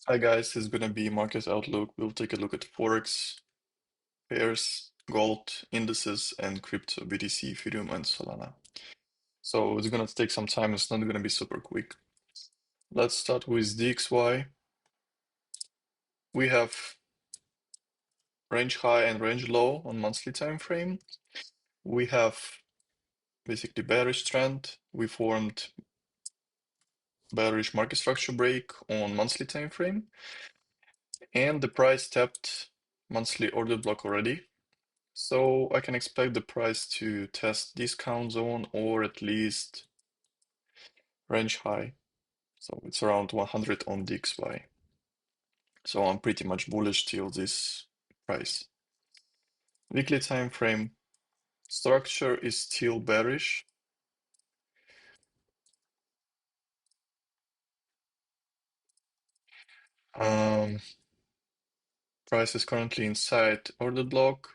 Hi guys, this is gonna be market outlook. We'll take a look at Forex, pairs, gold, indices, and crypto, BTC, Ethereum, and Solana. So it's gonna take some time. It's not gonna be super quick. Let's start with DXY. We have range high and range low on monthly time frame. We have basically bearish trend. We formed bearish market structure break on monthly time frame, and the price tapped monthly order block already. So I can expect the price to test discount zone or at least range high. So it's around 100 on DXY. So I'm pretty much bullish till this price. Weekly time frame structure is still bearish. Um, Price is currently inside order block.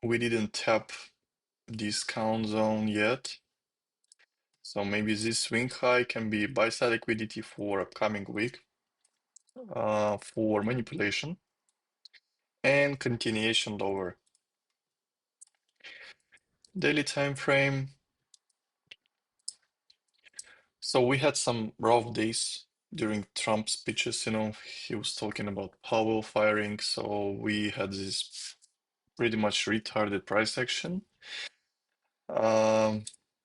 We didn't tap discount zone yet. So maybe this swing high can be buy side liquidity for upcoming week for manipulation and continuation lower. Daily time frame. So we had some rough days during Trump's speeches, he was talking about Powell firing, so we had this pretty much retarded price action.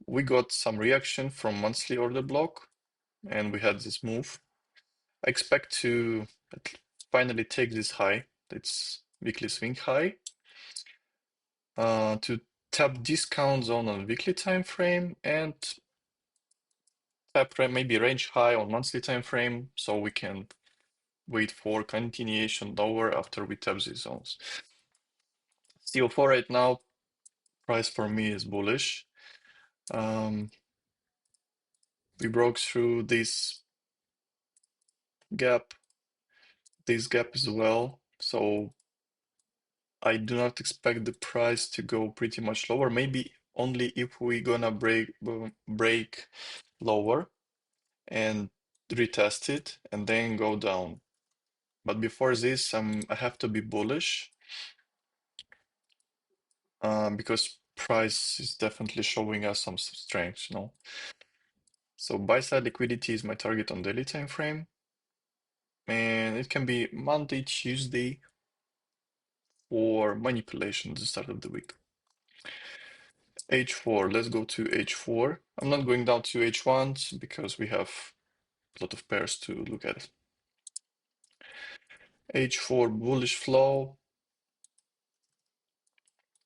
We got some reaction from monthly order block, and we had this move. I expect to finally take this high, it's weekly swing high, to tap discount zone on weekly time frame and tap maybe range high on monthly time frame, so we can wait for continuation lower after we tap these zones. CO4 right now, price for me is bullish. We broke through this gap as well, so I do not expect the price to go pretty much lower. Maybe only if we gonna break lower and retest it and then go down. But before this, I have to be bullish because price is definitely showing us some strength, So buy side liquidity is my target on daily time frame, and it can be Monday, Tuesday for manipulation at the start of the week. H4, let's go to H4. I'm not going down to H1s because we have a lot of pairs to look at. H4 bullish flow.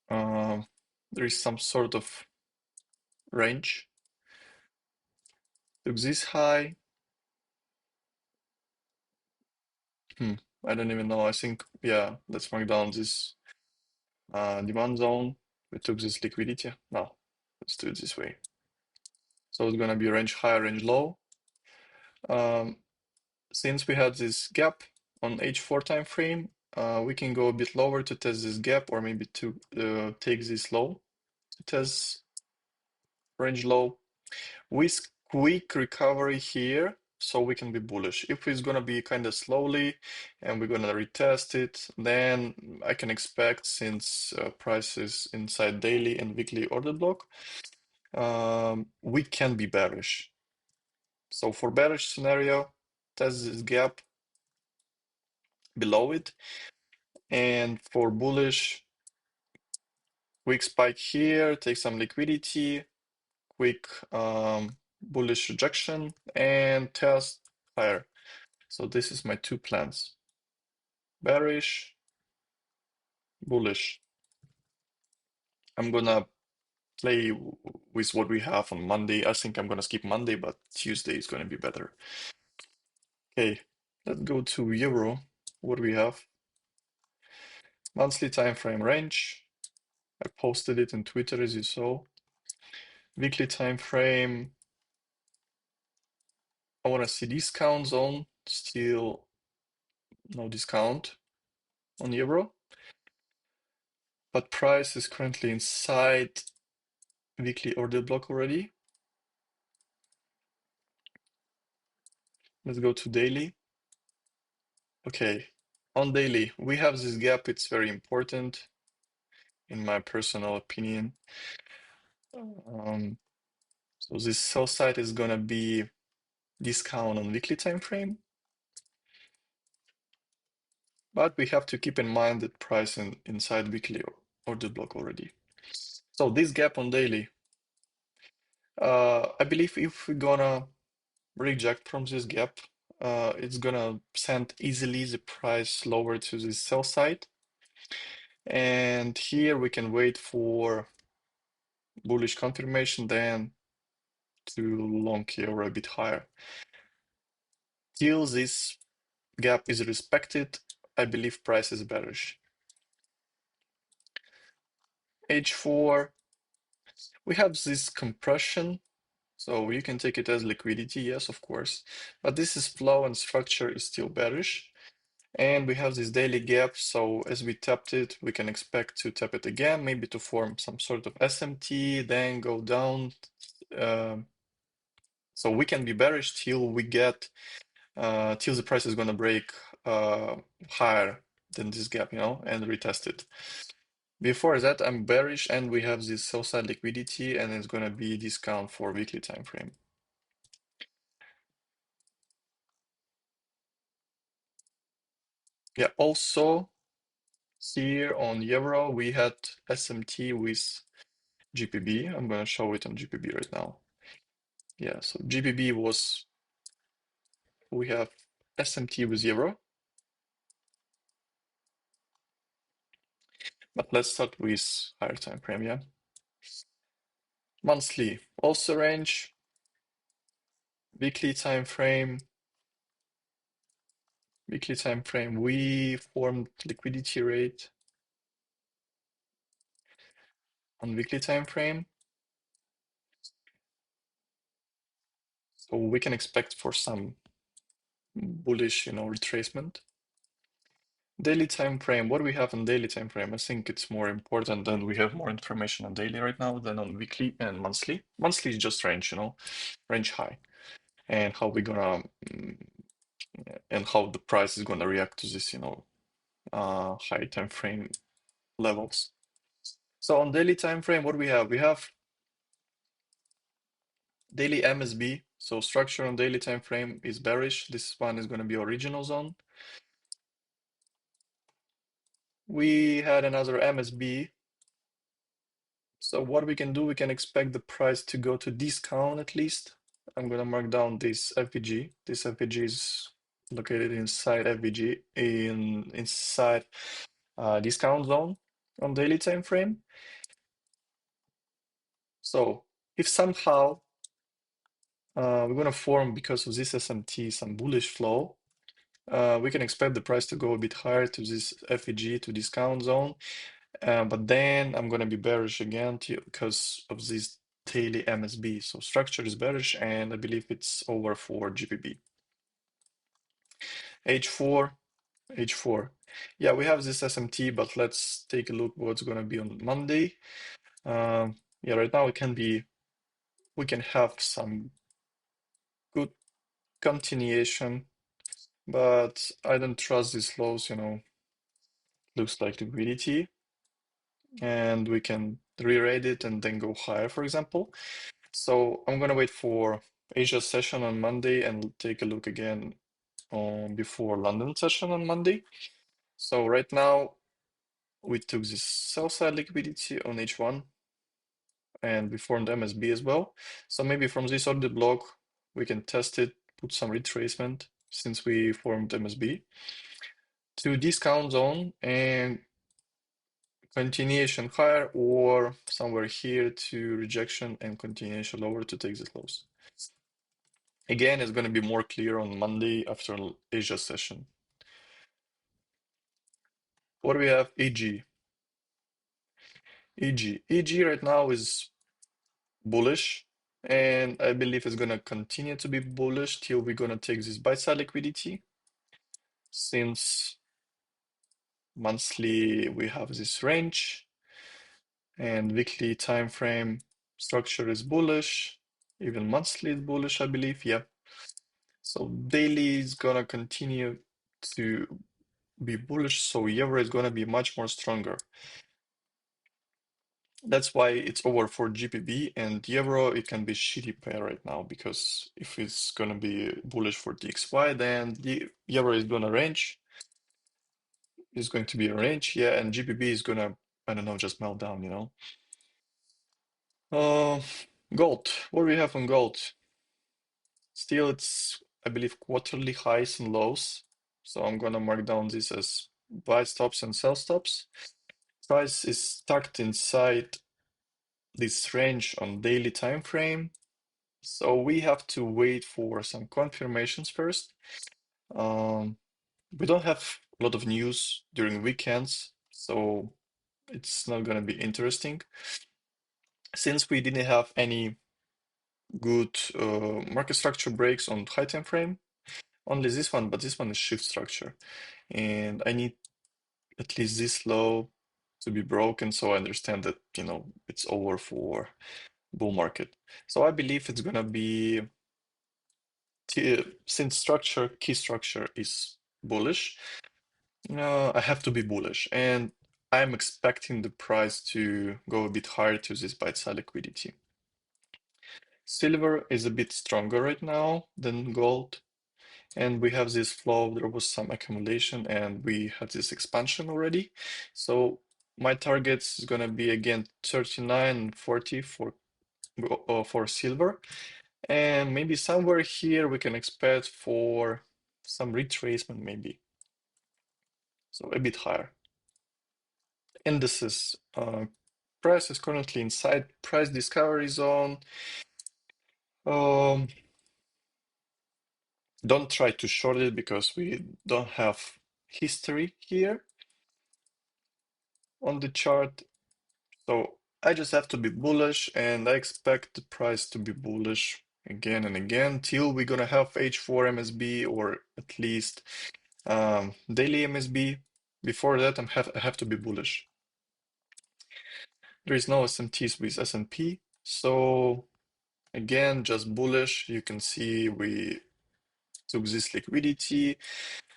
There is some sort of range. Took this high. I don't even know. I think, yeah, let's mark down this demand zone. We took this liquidity. No, let's do it this way. So it's gonna be range high, range low. Since we had this gap on H4 time frame, we can go a bit lower to test this gap, or maybe to take this low to test range low with quick recovery here, so we can be bullish. If it's gonna be kind of slowly and we're gonna retest it, then I can expect, since price is inside daily and weekly order block, we can be bearish. So for bearish scenario, test this gap below it, and for bullish, quick spike here, take some liquidity, quick bullish rejection, and test higher. So this is my two plans: bearish, bullish. I'm gonna play with what we have on Monday. I think I'm gonna skip Monday, but Tuesday is gonna be better. Okay, let's go to Euro. What do we have? Monthly time frame range. I posted it on Twitter, as you saw. Weekly time frame. I want to see discount zone. Still no discount on Euro, but price is currently inside weekly order block already. Let's go to daily. Okay, on daily, we have this gap. It's very important, in my personal opinion. So this sell side is gonna be discount on weekly time frame, but we have to keep in mind that price inside weekly order block already. So this gap on daily, I believe if we're gonna reject from this gap, it's gonna send easily the price lower to the sell side. And here we can wait for bullish confirmation, then to long here or a bit higher. Till this gap is respected, I believe price is bearish. H4, we have this compression, so you can take it as liquidity, yes, of course, but this is flow and structure is still bearish. And we have this daily gap, so as we tapped it, we can expect to tap it again, maybe to form some sort of SMT, then go down. So we can be bearish till we get, till the price is going to break higher than this gap, and retest it. Before that, I'm bearish, and we have this sell side liquidity, and it's going to be discount for weekly time frame. Yeah, also here on euro, we had SMT with GPB. I'm going to show it on GPB right now. Yeah, so GPB was, we have SMT with euro. But let's start with higher time frame, yeah. Monthly, also range. Weekly time frame. Weekly time frame, we formed liquidity rate on weekly time frame. So we can expect for some bullish, retracement. Daily time frame, what do we have on daily time frame? I think it's more important than we have more information on daily right now than on weekly and monthly. Monthly is just range, range high. And how we're gonna and how the price is gonna react to this, high time frame levels. So on daily time frame, what do we have? We have daily MSB. So structure on daily time frame is bearish. This one is going to be original zone. We had another MSB. So what we can do, we can expect the price to go to discount at least. I'm going to mark down this FVG. This FVG is located inside FVG inside discount zone on daily time frame. So if somehow we're going to form, because of this SMT, some bullish flow, we can expect the price to go a bit higher to this FEG, to discount zone. But then I'm going to be bearish again because of this daily MSB. So structure is bearish, and I believe it's over for GPB. H4, H4. Yeah, we have this SMT, but let's take a look what's going to be on Monday. Yeah, right now we can have some good continuation, but I don't trust these lows, looks like liquidity, and we can re-rate it and then go higher, for example. So I'm gonna wait for Asia session on Monday and take a look again on before London session on Monday. So right now we took this sell side liquidity on H1 and we formed MSB as well. So maybe from this order block we can test it, put some retracement since we formed MSB to discount zone and continuation higher, or somewhere here to rejection and continuation lower to take the close. Again, it's going to be more clear on Monday after Asia session. What do we have? EG. EG right now is bullish, and I believe it's going to continue to be bullish till we're going to take this buy side liquidity. Since monthly we have this range, and weekly time frame structure is bullish, even monthly is bullish, I believe. Yeah. So daily is gonna continue to be bullish, so euro is gonna be much more stronger. That's why it's over for GBP, and euro it can be shitty pair right now, because if it's gonna be bullish for DXY, then the euro is gonna range, is going to be a range, yeah, and GBP is gonna, I don't know, just melt down, you know. Uh, Gold. What do we have on gold? Still, it's, I believe, quarterly highs and lows. So I'm gonna mark down this as buy stops and sell stops. Price is stuck inside this range on daily time frame. So we have to wait for some confirmations first. We don't have a lot of news during weekends, so it's not gonna be interesting. Since we didn't have any good market structure breaks on high time frame, only this one, but this one is shift structure. And I need at least this low to be broken, so I understand that, you know, it's over for bull market. So I believe it's gonna be, since key structure is bullish, I have to be bullish, and I'm expecting the price to go a bit higher to this buy side liquidity. Silver is a bit stronger right now than gold, and we have this flow. There was some accumulation, and we had this expansion already. So my targets is gonna be again 39 and 40 for silver, and maybe somewhere here we can expect for some retracement, maybe. So a bit higher. Indices. Price is currently inside price discovery zone. Um, don't try to short it because we don't have history here on the chart. So I just have to be bullish, and I expect the price to be bullish again and again till we're gonna have H4 MSB, or at least daily MSB. Before that, I have to be bullish. There is no SMTs with S&P, so again, just bullish. You can see we took this liquidity,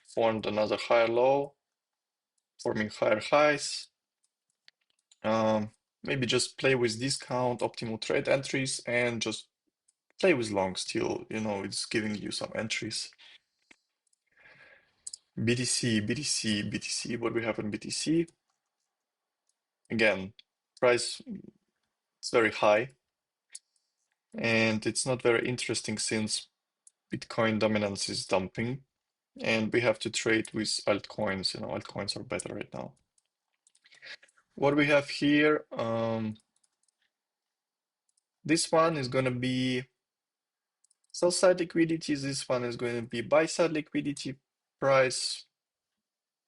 formed another higher low, forming higher highs. Maybe just play with discount, optimal trade entries, and just play with long still. You know, it's giving you some entries. BTC, BTC, BTC. What we have in BTC? Again, price is very high, and it's not very interesting since Bitcoin dominance is dumping, and we have to trade with altcoins. You know, altcoins are better right now. What we have here, this one is going to be sell side liquidity. This one is going to be buy side liquidity. Price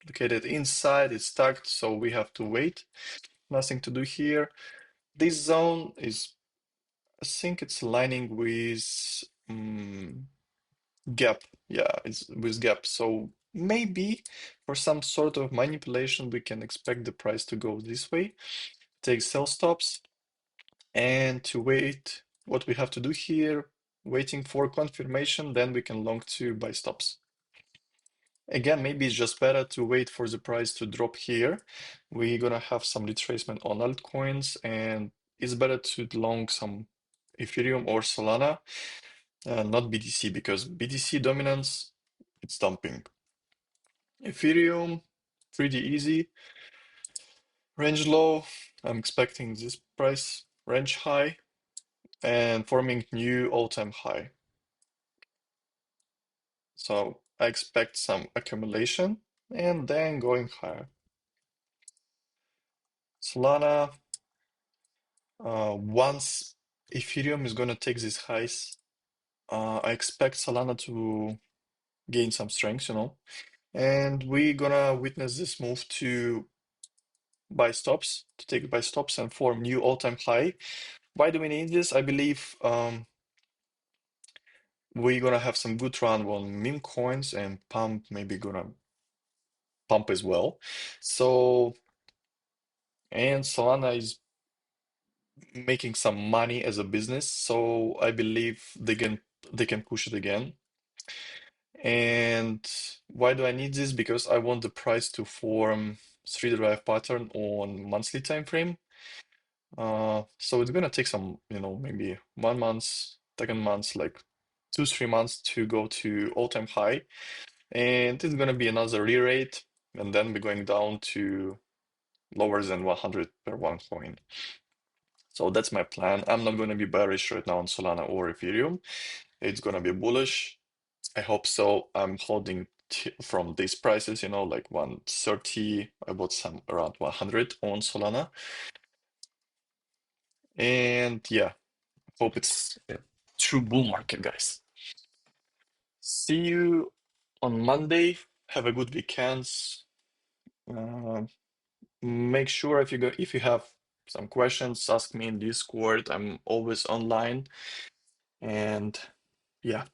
located inside, it's stacked, so we have to wait. Nothing to do here. This zone is, I think it's aligning with gap. Yeah, it's with gap. So maybe for some sort of manipulation, we can expect the price to go this way. Take sell stops, and to wait, what we have to do here, waiting for confirmation, then we can long to buy stops. Again, maybe it's just better to wait for the price to drop here. We're gonna have some retracement on altcoins, and it's better to long some Ethereum or Solana, not BTC, because BTC dominance, it's dumping. Ethereum, pretty easy. Range low, I'm expecting this price range high and forming new all-time high. So I expect some accumulation and then going higher. Solana, once Ethereum is gonna take these highs, I expect Solana to gain some strength, you know, and we're gonna witness this move to buy stops, to take buy stops and form new all-time high. Why do we need this? I believe we're gonna have some good run on meme coins, and pump maybe gonna pump as well. So, and Solana is making some money as a business, so I believe they can push it again. And why do I need this? Because I want the price to form 3-drive pattern on monthly time frame. So it's gonna take some, maybe 1 month, second month, like 2, 3 months to go to all-time high. And it's gonna be another re-rate, and then we're going down to lower than 100 per one coin. So that's my plan. I'm not gonna be bearish right now on Solana or Ethereum. It's gonna be bullish. I hope so. I'm holding from these prices, like 130. I bought some around 100 on Solana. And yeah, hope it's a true bull market, guys. See you on Monday. Have a good weekend. Uh, Make sure if you have some questions, ask me in Discord. I'm always online. And yeah.